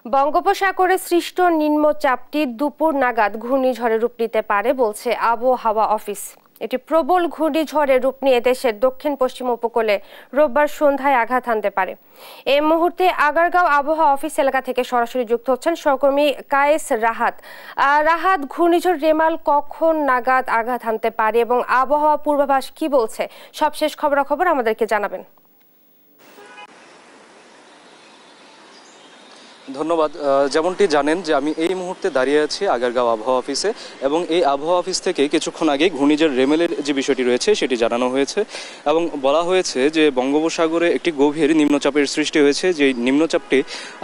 বঙ্গোপসাগরে সৃষ্ট নিম্নচাপটি দুপুর নাগাদ ঘূর্ণিঝড়ে রূপ নিতে পারে বলছে আবহাওয়া অফিস। এটি প্রবল ঘূর্ণিঝড়ের রূপ নিয়ে দেশের দক্ষিণ পশ্চিম উপকূলে রোববার সন্ধ্যায় আঘাত হানতে পারে। এই মুহূর্তে আগারগাঁও আবহাওয়া অফিস এলাকা থেকে সরাসরি যুক্ত হচ্ছেন সহকর্মী কায়েস রাহাত। রাহাত, ঘূর্ণিঝড় রেমাল কখন নাগাদ আঘাত হানতে পারে এবং আবহাওয়া পূর্বাভাস কি বলছে? সবশেষ খবরাখবর আমাদেরকে জানাবেন। ধন্যবাদ। যেমনটি জানেন যে আমি এই মুহূর্তে দাঁড়িয়ে আছি আগারগাঁও আবহাওয়া অফিসে, এবং এই আবহাওয়া অফিস থেকে কিছুক্ষণ আগে ঘূর্ণিঝড় রেমেলের যে বিষয়টি রয়েছে সেটি জানানো হয়েছে এবং বলা হয়েছে যে বঙ্গোপসাগরে একটি গভীর নিম্নচাপের সৃষ্টি হয়েছে, যে নিম্নচাপটি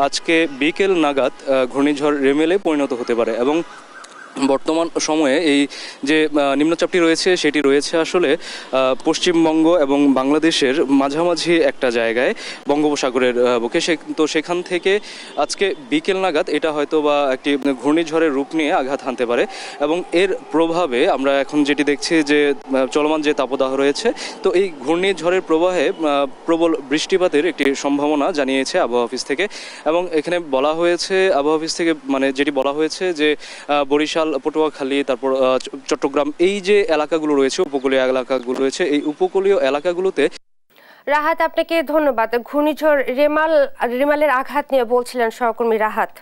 আজকে বিকেল নাগাদ ঘূর্ণিঝড় রেমেলে পরিণত হতে পারে। এবং বর্তমান সময়ে এই যে নিম্নচাপটি রয়েছে সেটি রয়েছে আসলে পশ্চিমবঙ্গ এবং বাংলাদেশের মাঝামাঝি একটা জায়গায় বঙ্গোপসাগরের বুকে। তো সেখান থেকে আজকে বিকেল নাগাদ এটা হয়তো বা একটি ঘূর্ণিঝড়ের রূপ নিয়ে আঘাত হানতে পারে, এবং এর প্রভাবে আমরা এখন যেটি দেখছি যে চলমান যে তাপদাহ রয়েছে, তো এই ঘূর্ণিঝড়ের প্রবাহে প্রবল বৃষ্টিপাতের একটি সম্ভাবনা জানিয়েছে আবহাওয়া অফিস থেকে। এবং এখানে বলা হয়েছে আবহাওয়া অফিস থেকে যেটি বলা হয়েছে যে বরিশাল, পটুয়াখালী, তারপর চট্টগ্রাম, এই যে এলাকাগুলো রয়েছে, উপকূলীয় এলাকাগুলো রয়েছে, এই উপকূলীয় এলাকাগুলোতে। রাহাত, আপনাকে ধন্যবাদ। ঘূর্ণিঝড় রেমালের আঘাত নিয়ে বলছিলেন সহকর্মী রাহাত।